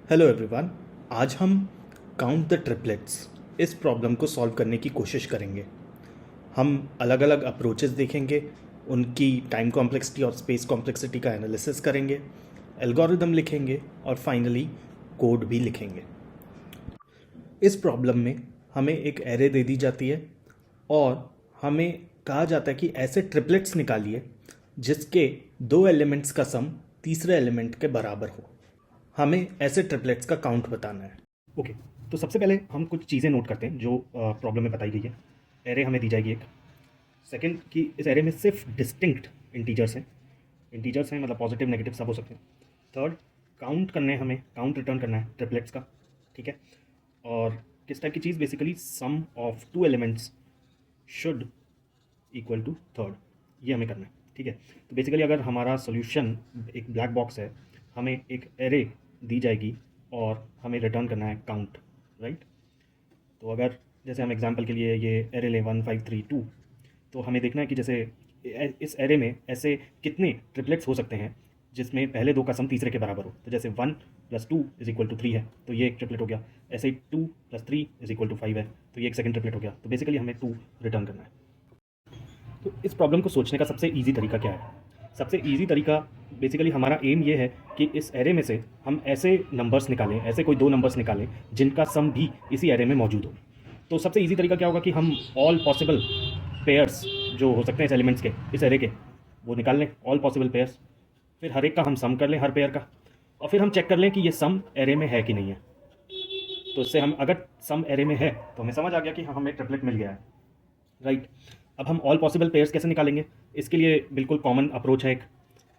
Hello everyone. आज हम count the triplets इस प्रॉब्लम को सॉल्व करने की कोशिश करेंगे। हम अलग अलग अप्रोचेस देखेंगे, उनकी टाइम कॉम्प्लेक्सिटी और स्पेस कॉम्प्लेक्सिटी का एनालिसिस करेंगे, एल्गोरिदम लिखेंगे और फाइनली कोड भी लिखेंगे। इस प्रॉब्लम में हमें एक एरे दे दी जाती है और हमें कहा जाता है कि ऐसे ट्रिपलेट्स निकालिए जिसके दो एलिमेंट्स का सम तीसरे एलिमेंट के बराबर हो। हमें ऐसे ट्रिपलेट्स का काउंट बताना है। ओके तो सबसे पहले हम कुछ चीज़ें नोट करते हैं जो प्रॉब्लम में बताई गई है। एरे हमें दी जाएगी एक। सेकंड कि इस एरे में सिर्फ डिस्टिंक्ट इंटीजर्स हैं मतलब पॉजिटिव नेगेटिव सब हो सकते हैं। थर्ड काउंट करने हैं, हमें काउंट रिटर्न करना है ट्रिपलेट्स का, ठीक है। और किस टाइप की चीज़, basically sum of two elements should equal to third, ये हमें करना है, ठीक है। तो बेसिकली अगर हमारा सोल्यूशन एक ब्लैक बॉक्स है, हमें एक एरे दी जाएगी और हमें रिटर्न करना है काउंट, राइट। तो अगर जैसे हम एग्जांपल के लिए ये एरे ले 1532, तो हमें देखना है कि जैसे इस एरे में ऐसे कितने ट्रिपलेट्स हो सकते हैं जिसमें पहले दो का सम तीसरे के बराबर हो। तो जैसे 1 + 2 = 3 है, तो ये एक ट्रिपलेट हो गया। ऐसे ही 2 + 3 = 5 है, तो ये एक सेकंड ट्रिपलेट हो गया। तो बेसिकली हमें 2 रिटर्न करना है। तो इस प्रॉब्लम को सोचने का सबसे ईजी तरीका क्या है? सबसे ईजी तरीका बेसिकली हमारा एम ये है कि इस एरे में से हम ऐसे नंबर्स निकालें, ऐसे कोई दो नंबर्स निकालें जिनका सम भी इसी एरे में मौजूद हो। तो सबसे ईजी तरीका क्या होगा कि हम ऑल पॉसिबल पेयर्स जो हो सकते हैं इस एलिमेंट्स के, इस एरे के, वो निकाल लें, ऑल पॉसिबल पेयर्स। फिर हर एक का हम सम कर लें, हर पेयर का, और फिर हम चेक कर लें कि ये सम एरे में है कि नहीं है। तो इससे हम अगर सम एरे में है तो हमें समझ आ गया कि हाँ, हमें ट्रिपलेट मिल गया है, राइट। अब हम ऑल पॉसिबल पेयर्स कैसे निकालेंगे? इसके लिए बिल्कुल कॉमन अप्रोच है। एक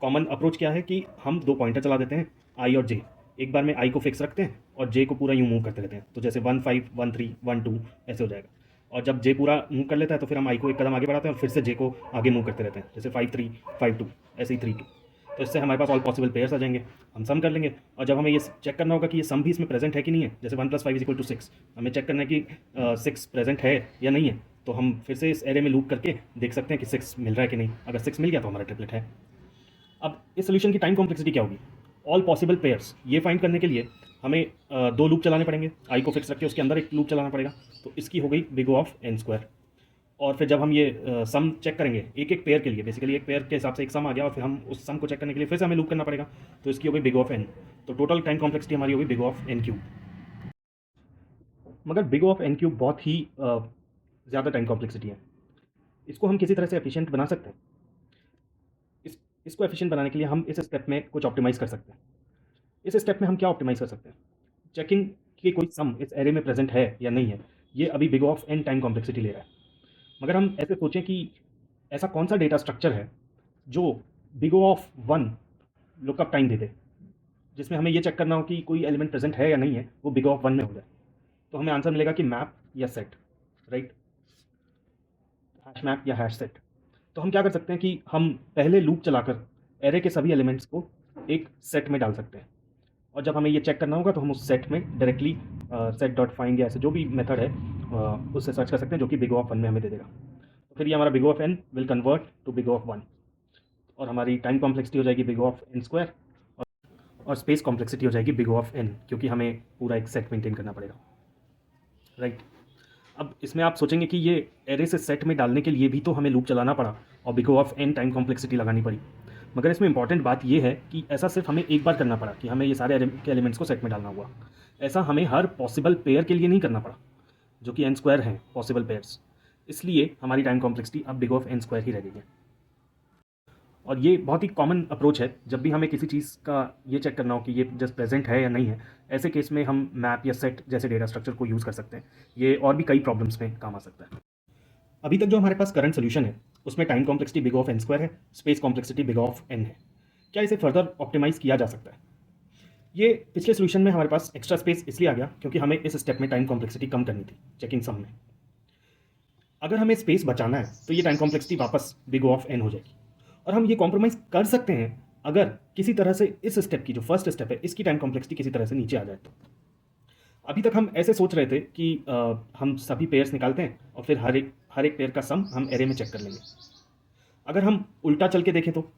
कॉमन अप्रोच क्या है कि हम दो पॉइंटर चला देते हैं, आई और जे। एक बार में आई को फिक्स रखते हैं और जे को पूरा यूँ मूव करते रहते हैं। तो जैसे 1 5 1 3 1 2 ऐसे हो जाएगा। और जब जे पूरा मूव कर लेता है तो फिर हम आई को एक कदम आगे बढ़ाते हैं और फिर से जे को आगे मूव करते रहते हैं, जैसे 5 3 5 2, ऐसे ही 3 2। तो इससे हमारे पास ऑल पॉसिबल पेयर्स आ जाएंगे, हम सम कर लेंगे। और जब हमें ये चेक करना होगा कि ये सम भी इसमें प्रेजेंट है कि नहीं है, जैसे 1 + 5 = 6, हमें चेक करना है कि 6 प्रेजेंट है या नहीं है। तो हम फिर से इस एरे में लूप करके देख सकते हैं कि 6 मिल रहा है कि नहीं। अगर 6 मिल गया तो हमारा ट्रिपलेट है। अब इस सोल्यूशन की टाइम कॉम्प्लेक्सिटी क्या होगी? ऑल पॉसिबल पेयर्स ये फाइंड करने के लिए हमें दो लूप चलाने पड़ेंगे। आई को फिक्स रख के उसके अंदर एक लूप चलाना पड़ेगा। तो इसकी हो गई बिग O ऑफ n²। और फिर जब हम ये सम चेक करेंगे एक एक पेयर के लिए, बेसिकली एक पेयर के हिसाब से एक सम आ गया और फिर हम उस सम को चेक करने के लिए फिर से हमें लूप करना पड़ेगा। तो इसकी हो गई बिग O ऑफ n। तो टोटल टाइम कॉम्प्लेक्सिटी हमारी होगी बिग O ऑफ n³। मगर बिग O ऑफ n³ बहुत ही ज़्यादा टाइम कॉम्प्लेक्सिटी है। इसको हम किसी तरह से एफिशिएंट बना सकते हैं। इसको एफिशिएंट बनाने के लिए हम इस स्टेप में कुछ ऑप्टिमाइज़ कर सकते हैं। इस स्टेप में हम क्या ऑप्टिमाइज़ कर सकते हैं? चेकिंग कि कोई सम इस एरे में प्रेजेंट है या नहीं है। ये अभी big O of n time complexity ले रहा है। मगर हम ऐसे सोचें कि ऐसा कौन सा डेटा स्ट्रक्चर है जो big O of 1 lookup time दे दे, जिसमें हमें ये चेक करना हो कि कोई एलिमेंट प्रेजेंट है या नहीं है, वो बिग O ऑफ 1 में हो जाए। तो हमें आंसर मिलेगा कि मैप या सेट, राइट, हैश मैप या हैश सेट। तो हम क्या कर सकते हैं कि हम पहले लूप चलाकर एरे के सभी एलिमेंट्स को एक सेट में डाल सकते हैं। और जब हमें ये चेक करना होगा तो हम उस सेट में डायरेक्टली सेट डॉट फाइंड या ऐसे जो भी मेथड है उससे सर्च कर सकते हैं, जो कि बिग O ऑफ 1 में हमें दे देगा। तो फिर ये हमारा big O of n will convert to big O of 1, और हमारी टाइम कॉम्प्लेक्सिटी हो जाएगी बिग O ऑफ n²। और स्पेस कॉम्प्लेक्सिटी हो जाएगी बिग O ऑफ n, क्योंकि हमें पूरा एक सेट मेंटेन करना पड़ेगा, राइट। अब इसमें आप सोचेंगे कि ये एरे से सेट में डालने के लिए भी तो हमें लूप चलाना पड़ा और big O of n time complexity लगानी पड़ी। मगर इसमें इंपॉर्टेंट बात यह है कि ऐसा सिर्फ हमें एक बार करना पड़ा कि हमें ये सारे के एलिमेंट्स को सेट में डालना हुआ। ऐसा हमें हर पॉसिबल पेयर के लिए नहीं करना पड़ा, जो कि n² हैं पॉसिबल पेयर्स। इसलिए हमारी टाइम कॉम्प्लेक्सिटी अब बिग O ऑफ n² ही रह गई है। और ये बहुत ही कॉमन अप्रोच है जब भी हमें किसी चीज़ का ये चेक करना हो कि ये जस्ट प्रेजेंट है या नहीं है। ऐसे केस में हम मैप या सेट जैसे डेटा स्ट्रक्चर को यूज़ कर सकते हैं। ये और भी कई प्रॉब्लम्स में काम आ सकता है। अभी तक जो हमारे पास करंट सोल्यूशन है उसमें time complexity big O of n² है, space complexity big O of n है। क्या इसे फर्दर ऑप्टिमाइज़ किया जा सकता है? ये पिछले सोल्यूशन में हमारे पास एक्स्ट्रा स्पेस इसलिए आ गया क्योंकि हमें इस स्टेप में टाइम कॉम्प्लेक्सिटी कम करनी थी चेकिंग सम में। अगर हमें स्पेस बचाना है तो ये टाइम कॉम्प्लेक्सिटी वापस बिग O ऑफ n हो जाएगी। और हम ये कॉम्प्रोमाइज़ कर सकते हैं अगर किसी तरह से इस स्टेप की जो फर्स्ट स्टेप है इसकी टाइम कॉम्प्लेक्सिटी किसी तरह से नीचे आ जाए तो। अभी तक हम ऐसे सोच रहे थे कि हम सभी पेयर्स निकालते हैं और फिर हर एक पेयर का सम हम एरे में चेक कर लेंगे। अगर हम उल्टा चल के देखें तो,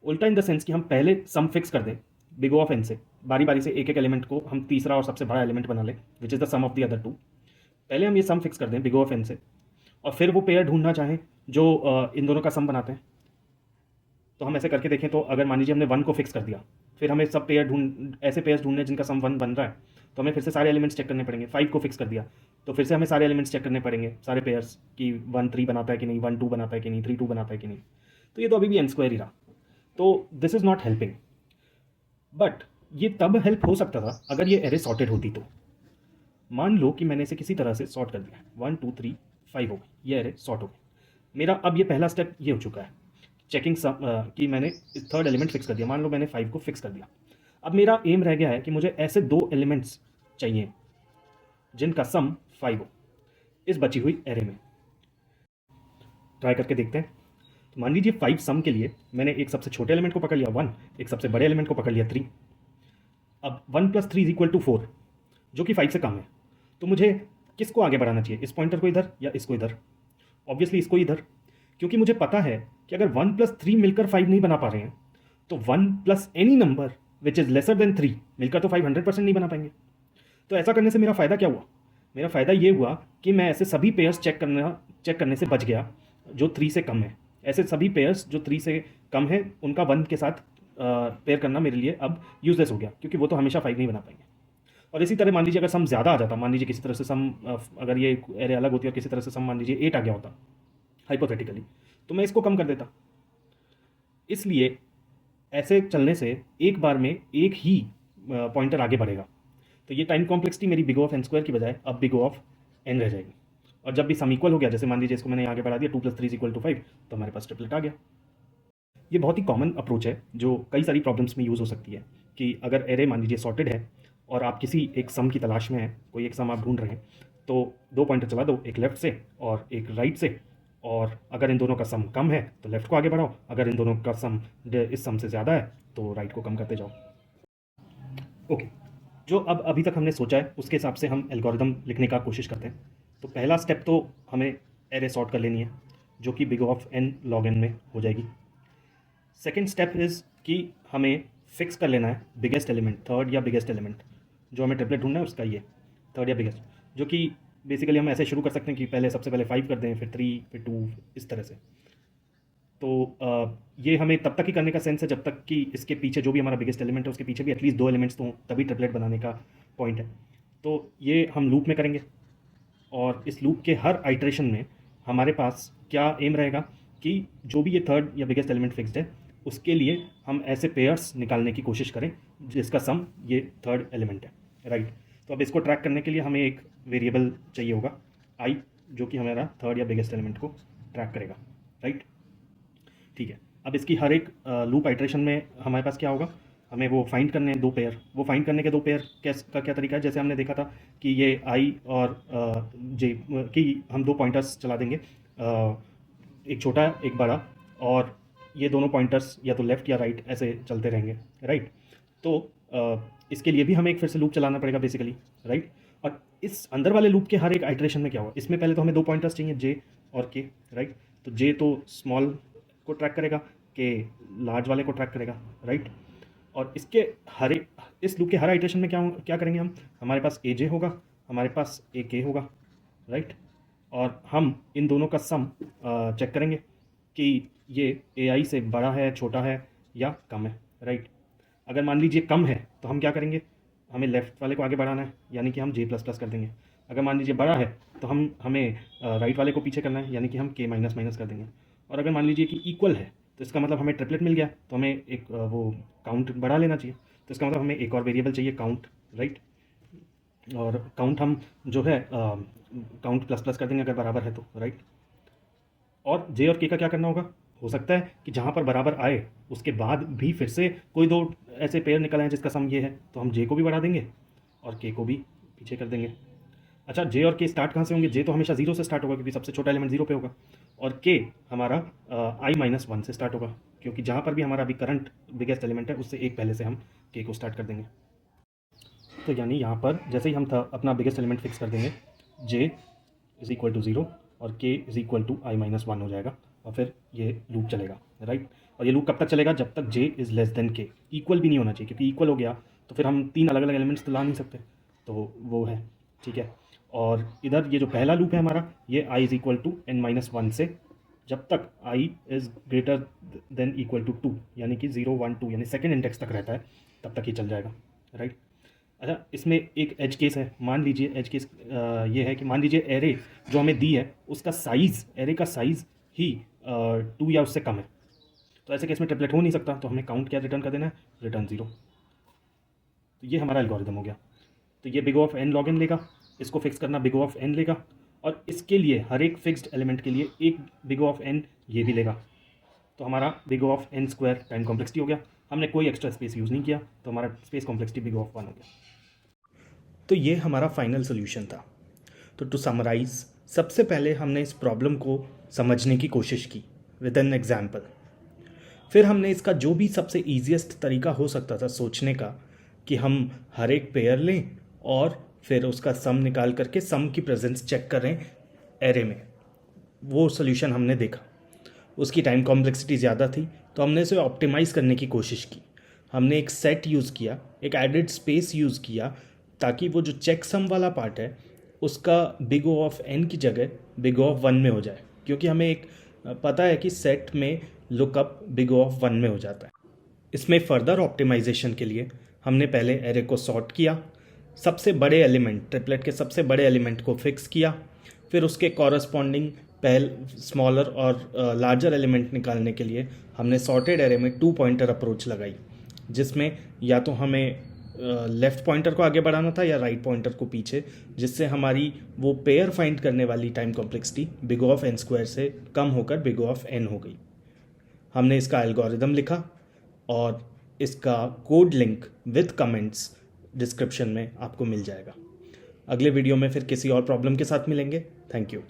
उल्टा इन द सेंस कि हम पहले सम फिक्स कर दें बिग O ऑफ n से बारी बारी से एक एक एलिमेंट को हम तीसरा और सबसे बड़ा एलिमेंट बना लें, which is the sum of the other two. पहले हम ये सम फिक्स कर दें बिग O ऑफ n से, और फिर वो पेयर ढूंढना चाहें जो इन दोनों का सम बनाते हैं। तो हम ऐसे करके देखें तो अगर मान लीजिए हमने 1 को फिक्स कर दिया, फिर हमें सब पेयर ऐसे पेयर्स ढूंढने जिनका सम 1 बन रहा है, तो हमें फिर से सारे एलिमेंट्स चेक करने पड़ेंगे। 5 को फिक्स कर दिया तो फिर से हमें सारे एलिमेंट्स चेक करने पड़ेंगे, सारे पेयर्स कि 1 3 बनाता है कि नहीं, 1 2 बनाता है कि नहीं, 3 2 बनाता है कि नहीं। तो ये तो अभी भी n स्क्वायर ही रहा, तो this is not helping. But ये तब हेल्प हो सकता था अगर ये एरे सॉर्टेड होती। तो मान लो कि मैंने इसे किसी तरह से सॉर्ट कर दिया, 1 2 3 5 हो गई, ये एरे सॉर्ट हो गई। मेरा अब ये पहला स्टेप ये हो चुका है चेकिंग सम कि मैंने थर्ड एलिमेंट फिक्स कर दिया। मान लो मैंने 5 को फिक्स कर दिया। अब मेरा एम रह गया है कि मुझे ऐसे 2 एलिमेंट्स चाहिए जिनका सम 5 हो इस बची हुई एरे में। ट्राई करके देखते हैं। तो मान लीजिए 5 सम के लिए मैंने एक सबसे छोटे एलिमेंट को पकड़ लिया 1, एक सबसे बड़े एलिमेंट को पकड़ लिया 3। अब 1 + 3 = 4 जो कि 5 से कम है। तो मुझे किसको आगे बढ़ाना चाहिए, इस पॉइंटर को इधर या इसको इधर? ऑब्वियसली इसको इधर, क्योंकि मुझे पता है कि अगर 1 + 3 मिलकर 5 नहीं बना पा रहे हैं तो 1 + any number which is lesser than 3 मिलकर तो 5 100% नहीं बना पाएंगे। तो ऐसा करने से मेरा फ़ायदा क्या हुआ? मेरा फ़ायदा ये हुआ कि मैं ऐसे सभी पेयर्स चेक करने से बच गया जो 3 से कम है। ऐसे सभी पेयर्स जो 3 से कम है उनका 1 के साथ पेयर करना मेरे लिए अब यूजलेस हो गया, क्योंकि वो तो हमेशा 5 नहीं बना पाएंगे। और इसी तरह मान लीजिए अगर सम ज़्यादा आ जाता, मान लीजिए किसी तरह से सम अगर ये एरे अलग होती और किसी तरह से सम मान लीजिए 8 आ गया होता हाइपोथेटिकली, तो मैं इसको कम कर देता। इसलिए ऐसे चलने से एक बार में एक ही पॉइंटर आगे बढ़ेगा। तो ये टाइम कॉम्प्लेक्सिटी मेरी big O of n square की बजाय अब बिग O ऑफ n रह जाएगी। और जब भी सम इक्वल हो गया, जैसे मान लीजिए इसको मैंने आगे बढ़ा दिया 2 + 3 = 5, तो हमारे पास ट्रिपलेट आ गया। ये बहुत ही कॉमन अप्रोच है जो कई सारी प्रॉब्लम्स में यूज़ हो सकती है कि अगर एरे मान लीजिए सॉर्टेड है और आप किसी एक सम की तलाश में हैं, कोई एक सम आप ढूंढ रहे हैं, तो 2 पॉइंटर चला दो, एक लेफ्ट से और एक राइट से, और अगर इन दोनों का सम कम है तो लेफ्ट को आगे बढ़ाओ, अगर इन दोनों का सम इस सम से ज़्यादा है तो राइट को कम करते जाओ। ओके, जो अब अभी तक हमने सोचा है उसके हिसाब से हम एल्गोरिदम लिखने का कोशिश करते हैं। तो पहला स्टेप तो हमें एरे सॉर्ट कर लेनी है, जो कि big O of n log n में हो जाएगी। सेकेंड स्टेप इज़ कि हमें फिक्स कर लेना है बिगेस्ट एलिमेंट, थर्ड या बिगेस्ट एलिमेंट जो हमें ट्रिपलेट ढूंढना है उसका, ये थर्ड या बिगेस्ट, जो कि बेसिकली हम ऐसे शुरू कर सकते हैं कि पहले सबसे पहले 5 कर दें, फिर 3, फिर 2, इस तरह से। तो ये हमें तब तक ही करने का सेंस है जब तक कि इसके पीछे जो भी हमारा बिगेस्ट एलिमेंट है उसके पीछे भी एटलीस्ट 2 एलिमेंट्स तो हों, तभी ट्रिपलेट बनाने का पॉइंट है। तो ये हम लूप में करेंगे, और इस लूप के हर आइट्रेशन में हमारे पास क्या एम रहेगा कि जो भी ये थर्ड या बिगेस्ट एलिमेंट फिक्स्ड है उसके लिए हम ऐसे पेयर्स निकालने की कोशिश करें जिसका सम ये थर्ड एलिमेंट है, राइट। तो अब इसको ट्रैक करने के लिए हमें एक वेरिएबल चाहिए होगा आई, जो कि हमारा थर्ड या बिगेस्ट एलिमेंट को ट्रैक करेगा, राइट। ठीक है, अब इसकी हर एक लूप आइट्रेशन में हमारे पास क्या होगा, हमें वो फाइंड करने हैं 2 पेयर। वो फाइंड करने के 2 पेयर का क्या तरीका है, जैसे हमने देखा था कि ये आई और जे कि हम 2 पॉइंटर्स चला देंगे, एक छोटा एक बड़ा, और ये दोनों पॉइंटर्स या तो लेफ़्ट या राइट ऐसे चलते रहेंगे, राइट। तो इसके लिए भी हमें एक फिर से लूप चलाना पड़ेगा बेसिकली, राइट। और इस अंदर वाले लूप के हर एक आइट्रेशन में क्या होगा, इसमें पहले तो हमें 2 पॉइंटर्स चाहिए जे और के, राइट। तो जे तो स्मॉल को ट्रैक करेगा, के लार्ज वाले को ट्रैक करेगा, राइट। और इसके हर एक इस लूप के हर आइट्रेशन में क्या क्या करेंगे हम, हमारे पास ए जे होगा, हमारे पास ए के होगा, राइट। और हम इन दोनों का सम चेक करेंगे कि ये ए आई से बड़ा है, छोटा है या कम है, राइट। अगर मान लीजिए कम है तो हम क्या करेंगे, हमें लेफ़्ट वाले को आगे बढ़ाना है, यानी कि हम J++ कर देंगे। अगर मान लीजिए बड़ा है तो हमें राइट वाले को पीछे करना है, यानी कि हम K माइनस कर देंगे। और अगर मान लीजिए कि इक्वल है तो इसका मतलब हमें ट्रिपलेट मिल गया, तो हमें एक वो काउंट बढ़ा लेना चाहिए। तो इसका मतलब हमें एक और वेरिएबल चाहिए काउंट, राइट। और काउंट हम जो है काउंट ++ कर देंगे अगर बराबर है तो, राइट। और जे और के का क्या करना होगा, हो सकता है कि जहाँ पर बराबर आए उसके बाद भी फिर से कोई 2 ऐसे पेयर निकल आए जिसका सम ये है, तो हम जे को भी बढ़ा देंगे और के को भी पीछे कर देंगे। अच्छा, जे और के स्टार्ट कहाँ से होंगे, जे तो हमेशा 0 से स्टार्ट होगा क्योंकि सबसे छोटा एलिमेंट 0 पे होगा, और के हमारा i-1 से स्टार्ट होगा, क्योंकि जहाँ पर भी हमारा अभी करंट बिगेस्ट एलिमेंट है उससे एक पहले से हम के को स्टार्ट कर देंगे। तो यानी यहाँ पर जैसे ही हम अपना बिगेस्ट एलिमेंट फिक्स कर देंगे, j = 0 और k = i-1 हो जाएगा, और फिर ये लूप चलेगा, राइट। और ये लूप कब तक चलेगा, जब तक j is less than k। Equal भी नहीं होना चाहिए, क्योंकि इक्वल हो गया तो फिर हम 3 अलग अलग एलिमेंट्स तो ला नहीं सकते, तो वो है, ठीक है। और इधर ये जो पहला लूप है हमारा, ये i is equal to n-1 से जब तक i is greater than equal to 2, यानी कि 0 1 2 यानी सेकेंड इंडेक्स तक रहता है, तब तक ये चल जाएगा, राइट। अच्छा, इसमें एक एज केस है। मान लीजिए एज केस ये है कि मान लीजिए एरे जो हमें दी है उसका साइज़, एरे का साइज़ ही 2 या उससे कम है, तो ऐसे केस में ट्रिपलेट हो नहीं सकता, तो हमें काउंट क्या रिटर्न कर देना है, रिटर्न 0। तो ये हमारा एल्गोरिदम हो गया। तो ये big of n log n लेगा, इसको फिक्स करना बिग ऑफ n लेगा, और इसके लिए हर एक फिक्स्ड एलिमेंट के लिए एक बिग ऑफ n ये भी लेगा। तो हमारा big of n square time complexity हो गया। हमने कोई एक्स्ट्रा स्पेस यूज़ नहीं किया, तो हमारा स्पेस कॉम्प्लेक्सिटी बिग ऑफ 1 हो गया। तो ये हमारा फाइनल सोल्यूशन था। तो टू समराइज, सबसे पहले हमने इस प्रॉब्लम को समझने की कोशिश की विद एन एग्जाम्पल। फिर हमने इसका जो भी सबसे ईजीएस्ट तरीका हो सकता था सोचने का, कि हम हर एक पेयर लें और फिर उसका सम निकाल करके सम की प्रेजेंस चेक करें एरे में, वो सोल्यूशन हमने देखा। उसकी टाइम कॉम्प्लेक्सिटी ज़्यादा थी, तो हमने इसे ऑप्टिमाइज़ करने की कोशिश की। हमने एक सेट यूज़ किया, एक एडेड स्पेस यूज़ किया, ताकि वो जो चेक सम वाला पार्ट है उसका बिग ओ ऑफ n की जगह बिग ओ ऑफ 1 में हो जाए, क्योंकि हमें एक पता है कि सेट में लुकअप बिग ओ ऑफ 1 में हो जाता है। इसमें फर्दर ऑप्टिमाइजेशन के लिए हमने पहले एरे को सॉर्ट किया, सबसे बड़े एलिमेंट, ट्रिपलेट के सबसे बड़े एलिमेंट को फिक्स किया, फिर उसके कॉरस्पॉन्डिंग स्मॉलर और लार्जर एलिमेंट निकालने के लिए हमने सॉर्टेड एरे में 2 पॉइंटर अप्रोच लगाई, जिसमें या तो हमें लेफ़्ट पॉइंटर को आगे बढ़ाना था या राइट पॉइंटर को पीछे, जिससे हमारी वो पेयर फाइंड करने वाली time complexity big of n square से कम होकर बिग ऑफ n हो गई। हमने इसका एल्गोरिदम लिखा और इसका code link with comments description में आपको मिल जाएगा। अगले वीडियो में फिर किसी और प्रॉब्लम के साथ मिलेंगे। Thank you.